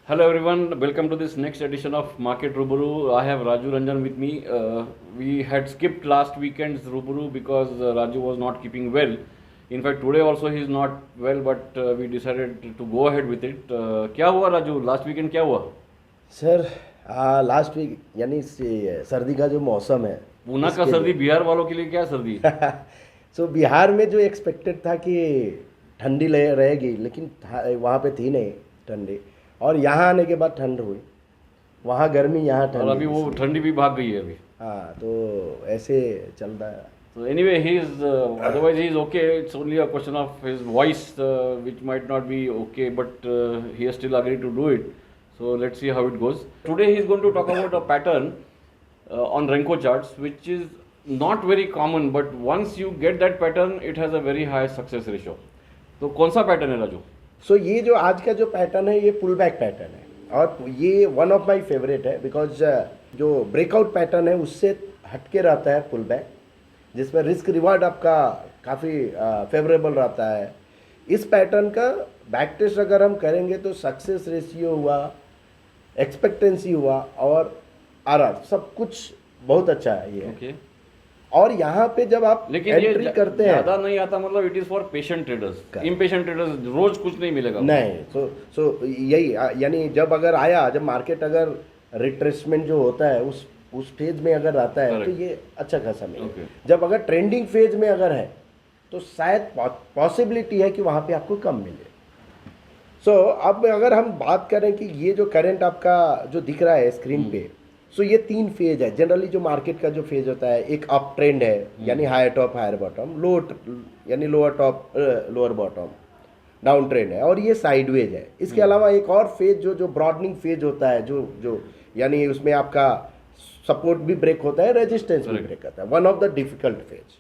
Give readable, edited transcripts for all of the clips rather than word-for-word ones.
Hello everyone, welcome to this next edition of Market Ruburu. I have Raju Ranjan with me. We had skipped last weekend's Ruburu because Raju was not keeping well. In fact, today also he is not well, but we decided to go ahead with it. क्या हुआ Raju? Last weekend क्या हुआ? Sir last week यानी सर्दी का जो मौसम है पूना का सर्दी बिहार वालों के लिए क्या सर्दी? सो बिहार में जो एक्सपेक्टेड था कि ठंडी रहेगी, लेकिन वहाँ पे थी नहीं ठंडी, और यहाँ आने के बाद ठंड हुई, वहाँ गर्मी यहाँ ठंड। और अभी वो ठंडी भी भाग गई है अभी। हाँ, तो ऐसे चल रहा है। So anyway, he is otherwise he is okay. It's only a question of his voice, which might not be okay, but he has still agreed to do it. So let's see how it goes. Today he is going to talk about a pattern on Renko charts, which is not very common, but once you get that pattern, it has a very high success ratio. तो कौन सा pattern है राजू? सो ये जो आज का जो pattern है ये पुल बैक पैटर्न है, और ये वन ऑफ माय फेवरेट है बिकॉज जो ब्रेकआउट पैटर्न है उससे हटके रहता है पुल बैक, जिसमें रिस्क रिवार्ड आपका काफ़ी फेवरेबल रहता है। इस पैटर्न का बैक टेस्ट अगर हम करेंगे तो सक्सेस रेशियो हुआ, एक्सपेक्टेंसी हुआ और आरआर सब कुछ बहुत अच्छा है ये। Okay. और यहाँ पे जब आप एंट्री करते हैं ज़्यादा नहीं आता, मतलब it is for patient traders, impatient traders रोज कुछ नहीं मिलेगा नहीं। सो यही यानी जब अगर आया, जब मार्केट अगर रिट्रेसमेंट जो होता है उस फेज में अगर आता है तो ये अच्छा खासा मिलेगा। Okay. जब अगर ट्रेंडिंग फेज में अगर है तो शायद पॉसिबिलिटी है कि वहाँ पे आपको कम मिले। सो अब अगर हम बात करें कि ये जो करंट आपका जो दिख रहा है स्क्रीन पे, सो ये तीन फेज है जनरली जो मार्केट का जो फेज होता है। एक अप ट्रेंड है यानी हायर टॉप हायर बॉटम, लो यानी lower top lower bottom, down trend है, और ये साइडवेज है। इसके अलावा एक और फेज जो ब्रॉडनिंग फेज होता है, जो यानी उसमें आपका सपोर्ट भी ब्रेक होता है, रेजिस्टेंस भी ब्रेक होता है, one of the difficult phase.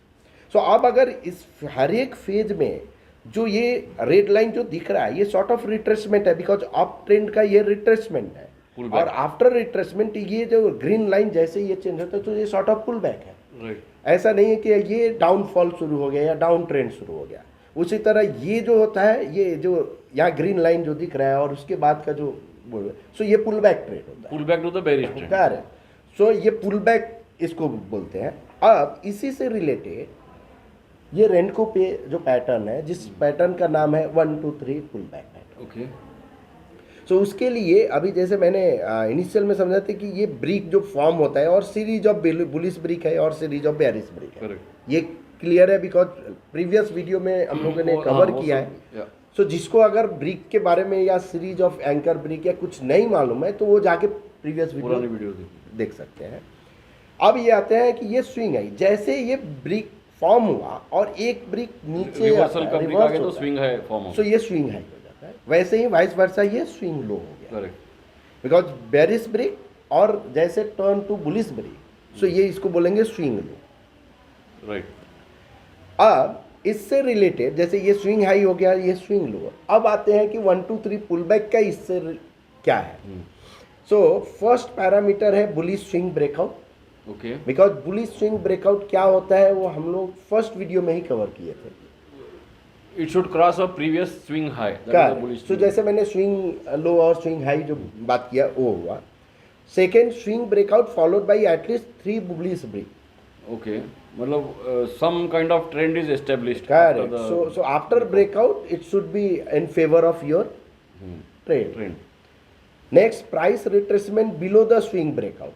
So अब अगर इस हर एक फेज में जो ये रेड लाइन जो दिख रहा है ये सॉर्ट ऑफ रिट्रेसमेंट है, बिकॉज अप ट्रेंड का ये रिट्रेसमेंट है, और आफ्टर रिट्रेसमेंट ये जो ग्रीन लाइन जैसे ये चेंज होता है तो ये सॉर्ट ऑफ पुल बैक है। ऐसा नहीं है कि ये डाउनफॉल शुरू हो गया या डाउन ट्रेंड शुरू हो गया। उसी तरह ये जो होता है, ये जो यहाँ ग्रीन लाइन जो दिख रहा है और उसके बाद का जो सो ये पुल बैक ट्रेंड होता है, pull back to the bearish trend. Correct. So ये पुल बैक इसको बोलते हैं। अब इसी से रिलेटेड ये रेनको पे जो पैटर्न है, जिस पैटर्न का नाम है 1 2 3 पुल बैक पैटर्न। ओके। सो उसके लिए अभी जैसे मैंने इनिशियल में समझा था कि ये ब्रिक जो फॉर्म होता है, और सीरीज ऑफ बुलिश ब्रिक है और सीरीज ऑफ बेयरिश ब्रिक है। ये क्लियर है बिकॉज प्रीवियस वीडियो में हम लोगों ने कवर किया है। सो जिसको अगर ब्रिक के बारे में या सीरीज ऑफ एंकर ब्रिक या कुछ नहीं मालूम है तो वो जाके प्रीवियस वीडियो देख सकते हैं। अब ये आते हैं कि ये स्विंग है, जैसे ये ब्रिक फॉर्म हुआ और एक ब्रिक नीचे रिवर्स तो स्विंग है फॉर्म, सो ये स्विंग है। वैसे ही वाइस वर्सा ये स्विंग लो हो गया, बिकॉज बेरिश ब्रिक और जैसे टर्न टू बुलिश ब्रिक, सो ये इसको बोलेंगे स्विंग लो। राइट। अब इससे रिलेटेड जैसे ये स्विंग हाई हो गया, ये स्विंग लो। अब आते हैं कि 1 2 3 पुल बैक का इससे क्या है। सो फर्स्ट पैरामीटर है bullish swing breakout. Okay. Because bullish swing breakout क्या होता है वो हम लोग फर्स्ट वीडियो में ही कवर किए थे। It should cross a previous swing high. तो जैसे मैंने स्विंग लो और स्विंग हाई जो बात किया वो हुआ। Second swing breakout followed by at least 3 bullish break. Okay, मतलब some kind of trend is established. Correct. So after breakout it should be in favor of your trend. Next, price retracement below the swing breakout,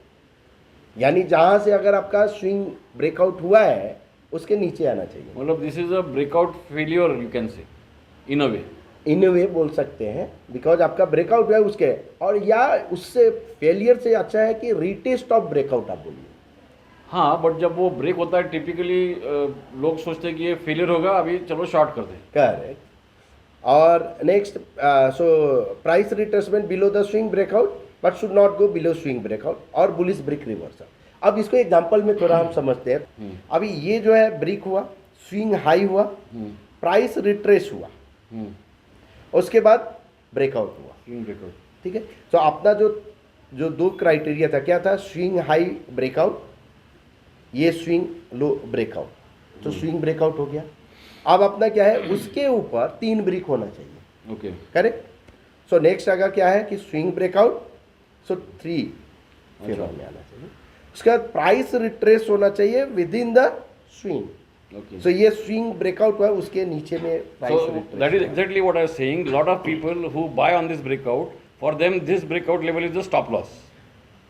यानी जहां से अगर आपका swing breakout हुआ है उसके नीचे आना चाहिए। मतलब this is a breakout failure you can say, in a वे बोल सकते हैं, बिकॉज आपका ब्रेकआउट हुआ है उसके, और या उससे फेलियर से अच्छा है कि रीटेस्ट ऑफ ब्रेकआउट आप बोलिए। हाँ, बट जब वो ब्रेक होता है टिपिकली लोग सोचते हैं कि ये फेलियर होगा, अभी चलो शॉर्ट कर दें। करेक्ट। और next, so price retracement below the swing breakout but should not go below swing breakout और बुलिश ब्रिक रिवर्सल। अब इसको एग्जांपल में थोड़ा हम समझते हैं। अभी ये जो है ब्रिक हुआ, स्विंग हाई हुआ, प्राइस रिट्रेस हुआ, उसके बाद ब्रेकआउट हुआ, स्विंग ब्रेकआउट। ठीक है। तो अपना जो दो क्राइटेरिया था, क्या था? स्विंग हाई ब्रेकआउट, ये स्विंग लो ब्रेकआउट। तो स्विंग ब्रेकआउट हो गया। अब अपना क्या है, उसके ऊपर 3 ब्रिक होना चाहिए। Okay, correct. सो नेक्स्ट अगर क्या है कि स्विंग ब्रेकआउट, सो 3 फेवर अच्छा। में आना चाहिए। उसके बाद प्राइस रिट्रेस होना चाहिए with in the swing. Okay. सो ये स्विंग ब्रेकआउट हुआ, उसके नीचे में price So retrace. that is exactly what I was saying. Lot of people who buy on this breakout, for them this breakout level is the stop loss.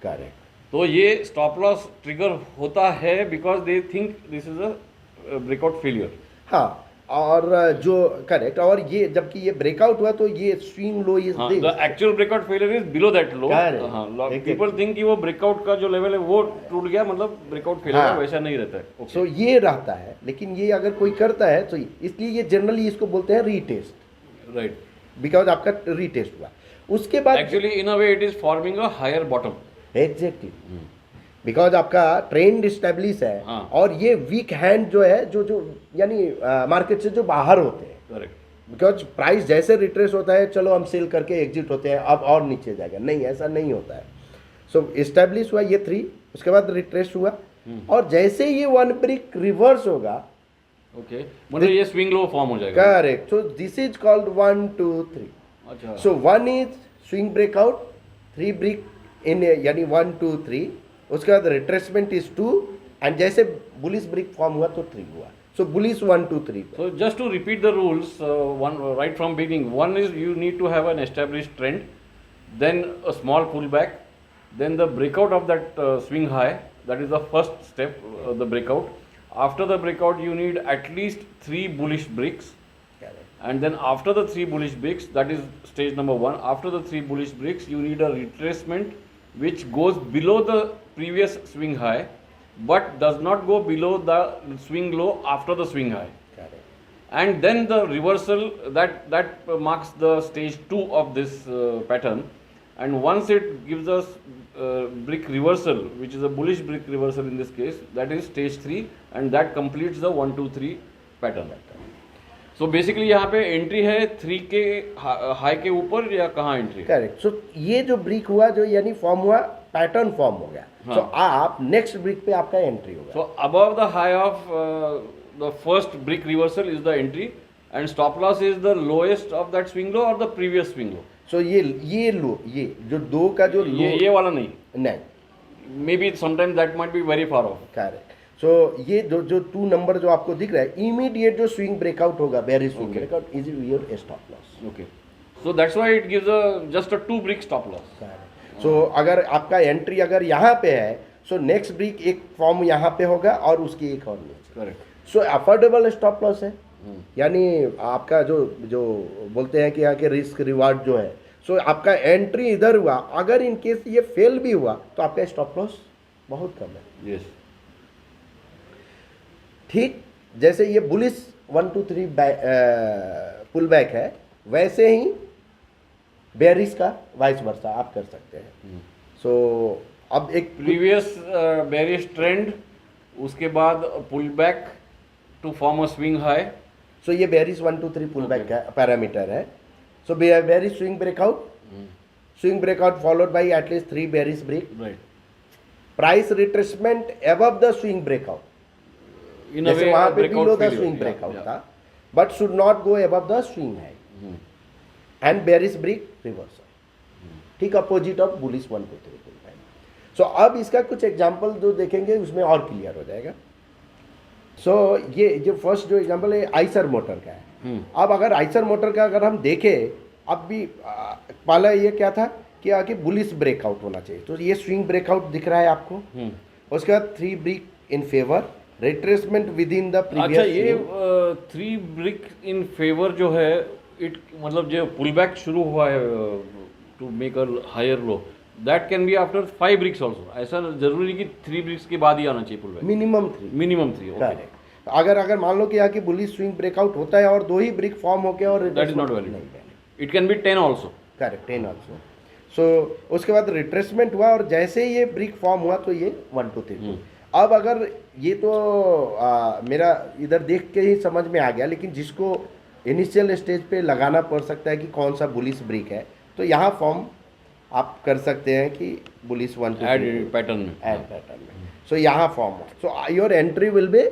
Correct. तो ये stop loss trigger होता है because they think this is a breakout failure. हाँ, और जो correct, और ये जबकि ये ब्रेकआउट हुआ तो ये स्विंग लो इज हाँ, this. The actual breakout failure is below that low. Correct. हाँ, Exactly. पीपल थिंक कि वो ब्रेकआउट का जो लेवल है वो टूट गया, मतलब ब्रेकआउट फेलियर हाँ. है, वैसा नहीं रहता है। Okay. सो ये रहता है, लेकिन ये अगर कोई करता है तो इसलिए ये जनरली इसको बोलते हैं रीटेस्ट, राइट। बिकॉज आपका रीटेस्ट हुआ। उसके बाद actually in a way it is forming a higher bottom. Exactly, because आपका ट्रेंड स्टेब्लिश है। हाँ. और ये वीक हैंड जो है, जो जो यानी मार्केट से जो बाहर होते हैं, करेक्ट। बिकॉज प्राइस जैसे रिट्रेस होता है, चलो हम सेल करके एग्जिट होते हैं, अब और नीचे जाएगा, नहीं, ऐसा नहीं होता है। सो इस्टेब्लिश हुआ ये 3, उसके बाद रिट्रेस हुआ, और जैसे ये 1 ब्रिक रिवर्स होगा, ओके, मतलब ये स्विंग लो फॉर्म हो जाएगा। Correct, so this is called 1 2 3। अच्छा। सो 1 इज स्विंग ब्रेकआउट, 3 ब्रिक इन, यानी 1 2 3, उसके बाद रिट्रेसमेंट इज 2, एंड जैसे बुलिश ब्रिक फॉर्म हुआ तो 3 हुआ। सो bullish 1 2 3। So just to repeat the rules, one right from beginning. One is you need to have an established trend, then a small pullback, then the breakout of that swing high. That is the first step, the breakout. After the breakout, you need at least 3 bullish bricks, and then after the 3 bullish bricks, that is stage number 1. After the 3 bullish bricks, you need a retracement which goes below the previous swing high, but does not go below the swing low after the swing high. And then the reversal that marks the stage 2 of this pattern. And once it gives us brick reversal, which is a bullish brick reversal in this case, that is stage 3, and that completes the 1 2 3 pattern. So basically यहाँ पे entry है 3 के high के ऊपर, या कहाँ entry? Correct. So ये जो ब्रिक हुआ, जो यानी फॉर्म हुआ, पैटर्न फॉर्म हो गया। हाँ. सो आप नेक्स्ट ब्रिक पे आपका एंट्री होगा। So above the high of the first brick reversal is the entry, and stop loss is the lowest of that swing low or the previous swing low. सो ये लो, ये जो 2 का जो ये वाला नहीं, नहीं, maybe sometimes that might be very far off. Correct. So ये जो 2 नंबर जो आपको दिख रहा है, इमीडिएट जो स्विंग ब्रेकआउट होगा, bearish swing Okay. Breakout is your stop loss. Okay, so that's why it gives a just a 2 brick stop loss. सो अगर आपका एंट्री अगर यहाँ पे है, सो नेक्स्ट ब्रिक एक फॉर्म यहाँ पे होगा और उसकी एक और नीचे। Correct. सो अफोर्डेबल स्टॉप लॉस है, यानी आपका जो जो बोलते हैं कि यहाँ के रिस्क रिवार्ड जो है, सो आपका एंट्री इधर हुआ, अगर इन केस ये फेल भी हुआ तो आपका स्टॉप लॉस बहुत कम है। Yes. ठीक जैसे ये बुलिश 1 2 3 पुल बैक है, वैसे ही बेरिश का वाइस वर्सा आप कर सकते हैं। सो अब एक Previous bearish trend, उसके बाद pull back to form a swing high. So ये बेरिश 1 2 3 पुल बैक का पैरामीटर है। So bearish swing breakout followed by at least 3 bearish break, Right. Price retracement above the swing breakout, In a जैसे way, वहां a पे breakout below the failure. Swing Yeah, breakout yeah. था, but should not go above the swing high, and bearish break reversal, ठीक opposite of bullish 1 2 3 pull back. So अब इसका कुछ example जो देखेंगे उसमें और क्लियर हो जाएगा। सो ये जो फर्स्ट जो एग्जांपल है आइसर मोटर का है। अब अगर आइसर मोटर का अगर हम देखें, अब भी पहला ये क्या था कि आगे बुलिश ब्रेकआउट होना चाहिए, तो ये स्विंग ब्रेकआउट दिख रहा है आपको। उसके बाद 3 brick in favour, retracement with in the अच्छा, प्रीवियस। ये 3 ब्रिक इन फेवर जो है, इट मतलब जो पुल बैक शुरू हुआ है to make a higher low, that can be after 5 bricks also. ऐसा जरूरी कि 3 ब्रिक्स के बाद ही आना चाहिए pull back? Minimum 3। Minimum 3। Okay, correct. अगर मान लो कि यहाँ की बुलिश स्विंग ब्रेकआउट होता है और 2 ही ब्रिक फॉर्म होके और that is not valid. It can be 10 also. Correct, 10 also. So उसके बाद रिट्रेसमेंट हुआ और जैसे ही ये ब्रिक फॉर्म हुआ तो ये 1 2 3। अब अगर ये तो मेरा इधर देख के ही समझ में आ गया, लेकिन जिसको इनिशियल स्टेज पे लगाना पड़ सकता है कि कौन सा बुलिश ब्रिक है, तो यहाँ फॉर्म आप कर सकते हैं कि बुलिश 1 2 ऐड पैटर्न में, ऐड पैटर्न में। सो यहाँ फॉर्म हुआ, so your entry will be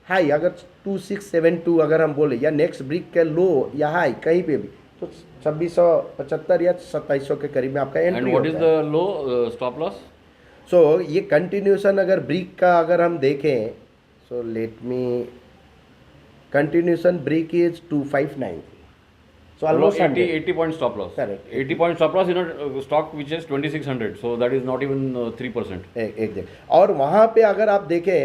high. अगर 2672 अगर हम बोले, या नेक्स्ट ब्रिक के लो या हाई कहीं पे भी, तो 2675 या 2700 के करीब में आपका एंड एंट्री व्हाट इज होता है। The low stop loss? So ये कंटिन्यूशन अगर ब्रिक का अगर हम देखें, so let me, continuation brick is 2593, so almost 80 point stop loss. Correct. 80 point stop loss in a stock which is 2600. So that is not even 3%. एक और वहाँ पे अगर आप देखें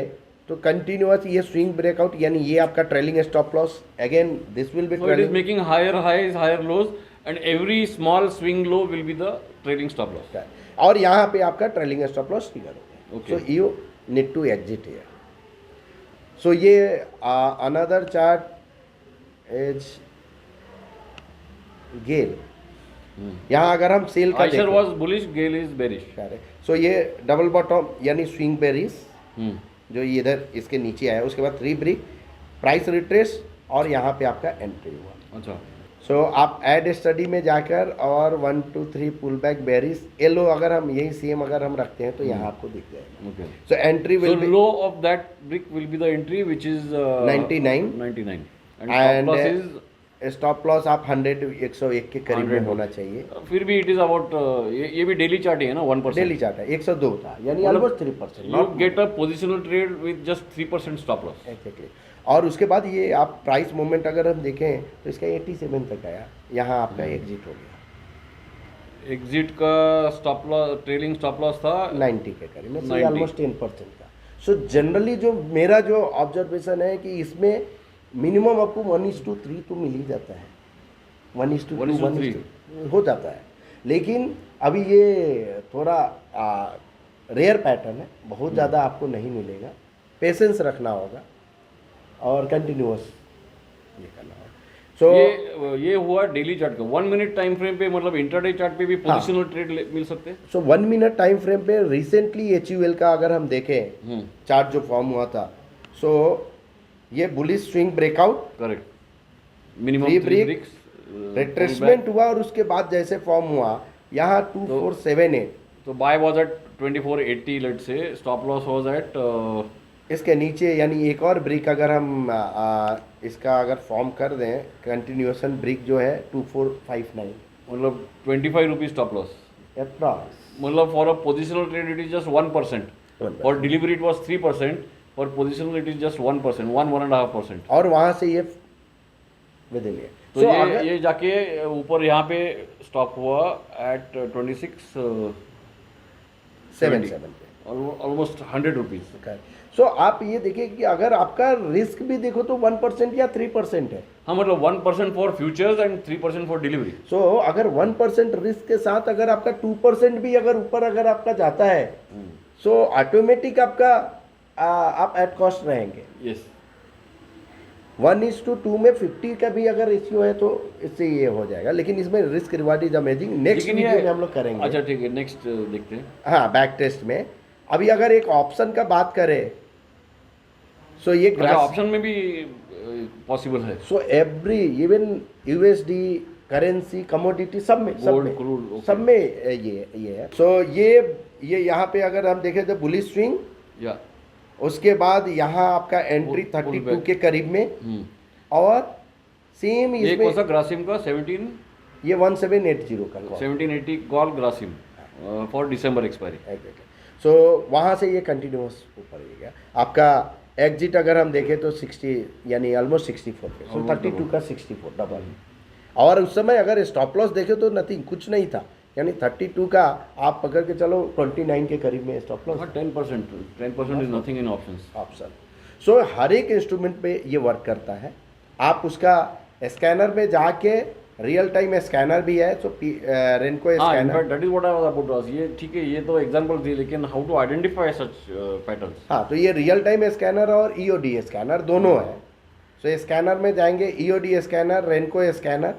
तो कंटिन्यूअस ये स्विंग ब्रेकआउट, यानी ये आपका trailing stop loss, again this will be So it is making higher highs, higher lows, and every small swing low will be the trailing stop loss. और यहाँ पे आपका ट्रेलिंग स्टॉप लॉस ट्रिगर हो Okay. गया। So you need to exit here. So ये another chart is गेल। यहाँ अगर हम सेल का Eicher was bullish, Gale is bearish. सो ये डबल बॉटम यानी स्विंग बेरिस Hmm. जो ये इधर इसके नीचे आया, उसके बाद 3 ब्रिक प्राइस रिट्रेस और यहाँ पे आपका एंट्री हुआ। अच्छा. सो आप एड स्टडी में जाकर और 1 2 3 पुल बैक बेरिस येलो अगर हम यही सेम अगर हम रखते हैं तो यहाँ आपको दिख जाएगा। Okay. So entry So will be low of that brick will be the entry which is 99. 99. And And, stop loss is stop loss आप 101 के करीब में 100 होना चाहिए। फिर भी इट इज अबाउट ये भी डेली चार्ट ही है ना 1%. डेली चार्ट है 102 था, यानी almost 3%। You get a positional trade with just 3% stop loss. Exactly. और उसके बाद ये आप प्राइस मूवमेंट अगर हम देखें तो इसका 87 तक आया, यहाँ आपका एग्जिट हो गया। एग्जिट का stop loss, trailing stop loss था 90 के करीब में, 90. ऑलमोस्ट 10% का। सो जनरली जो मेरा जो ऑब्जर्वेशन है कि इसमें मिनिमम आपको 1:3 तो मिल ही जाता है, 1:2 1:3 हो जाता है। लेकिन अभी ये थोड़ा रेयर पैटर्न है, बहुत ज़्यादा आपको नहीं मिलेगा, पेशेंस रखना होगा और कंटिन्यूअस ये करना होगा। सो ये हुआ डेली चार्ट का। 1 मिनट टाइम फ्रेम पे मतलब इंट्राडे चार्ट पे भी पोजिशनल ट्रेड मिल सकते हैं। सो 1 मिनट टाइम फ्रेम पे रिसेंटली HUL का अगर हम देखें चार्ट जो फॉर्म हुआ था, सो ये bullish swing breakout, correct, minimum 3 3 bricks retracement हुआ और उसके बाद जैसे फॉर्म हुआ यहाँ 2478, तो बाय वाज एट 2480 लेट से, स्टॉप लॉस वाज एट इसके नीचे, यानी एक और ब्रिक अगर हम इसका अगर फॉर्म कर दें, कंटिन्यूएशन ब्रिक जो है 2459 मतलब 25 रुपीज स्टॉप लॉस। अप्रॉक्स। मतलब for a positional trade it is just 1%, for delivery it was 3%, for positional it is just 1%, 1.5%। और वहाँ से ये विद इन ये तो ये जाके ऊपर यहाँ पे स्टॉप हुआ एट 2677 पे, ऑलमोस्ट 100 रुपीज। सो आप ये देखिए कि अगर आपका रिस्क भी देखो तो 1% या 3% है। हाँ, मतलब 1% for futures and 3% for delivery. So अगर 1% रिस्क के साथ अगर आपका 2% भी अगर ऊपर अगर आपका जाता है, सो ऑटोमेटिक आपका आप एट कॉस्ट रहेंगे। यस। 1:2 में 50 का भी अगर रेशियो है तो इससे ये हो जाएगा, लेकिन इसमें risk reward is amazing. Next video में हम लोग करेंगे। अच्छा ठीक है, नेक्स्ट देखते हैं। हाँ, बैक टेस्ट में अभी अगर एक ऑप्शन का बात करें, सो ये ऑप्शन में भी पॉसिबल है। So every even USD currency commodity सब में Gold, crude, okay. सब में ये है। सो ये यहाँ पे अगर हम देखें तो बुलिश स्विंग, या उसके बाद यहाँ आपका एंट्री Pull 32 back. के करीब में, और सेम ये इसमें कौन सा ग्रासिम का 17 ये 1780 का call। 1780 call Grasim for December expiry. So वहाँ से ये कंटिन्यूस ऊपर ही गया। आपका एग्जिट अगर हम देखें तो 60 यानी ऑलमोस्ट 64 पे, सो 32 का 64 डबल। और उस समय अगर स्टॉप लॉस देखे तो नथिंग, कुछ नहीं था, यानी 32 का आप पकड़ के चलो 29 के करीब में stop loss. 10% is nothing in options. Option. So हर एक इंस्ट्रूमेंट पे ये वर्क करता है। आप उसका स्कैनर में जाके, रियल टाइम स्कैनर भी है, so renko scanner. That is what I was about to ask. ये ठीक है, ये तो एग्जांपल थी, लेकिन how to identify such patterns? हाँ, तो ये रियल टाइम स्कैनर और EOD स्कैनर दोनों है। सो स्कैनर में जाएंगे, EOD स्कैनर, रेनको स्कैनर,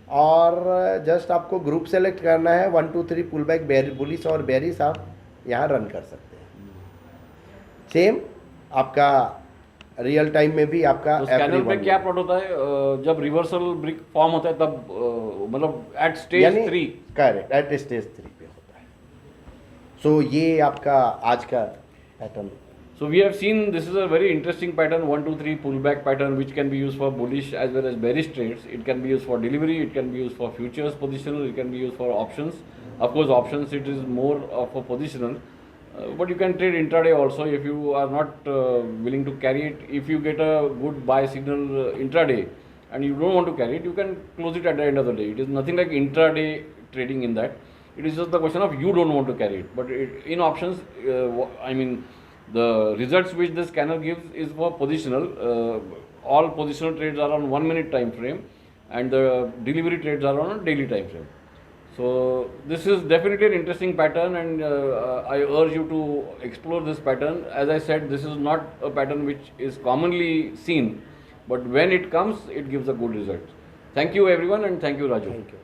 और जस्ट आपको ग्रुप सेलेक्ट करना है, 1 2 3 पुल बैक बुलिश और बेरिस आप यहाँ रन कर सकते हैं। सेम आपका रियल टाइम में भी आपका तो स्कैनर पे क्या प्लॉट होता है? जब रिवर्सल ब्रिक फॉर्म होता है तब मतलब at stage 3। Correct, at stage 3 पे होता है। सो ये आपका आज का pattern. So we have seen this is a very interesting pattern, 1, 2, 3 pullback pattern, which can be used for bullish as well as bearish trades. It can be used for delivery, it can be used for futures positional, it can be used for options. Of course, options it is more of a positional, but you can trade intraday also if you are not willing to carry it. If you get a good buy signal intraday and you don't want to carry it, you can close it at the end of the day. It is nothing like intraday trading in that. It is just the question of you don't want to carry it. But in options, I mean, the results which the scanner gives is for positional. All positional trades are on 1 minute time frame, and the delivery trades are on a daily time frame. So this is definitely an interesting pattern, and I urge you to explore this pattern. As I said, this is not a pattern which is commonly seen, but when it comes, it gives a good result. Thank you everyone, and thank you Raju. Thank you.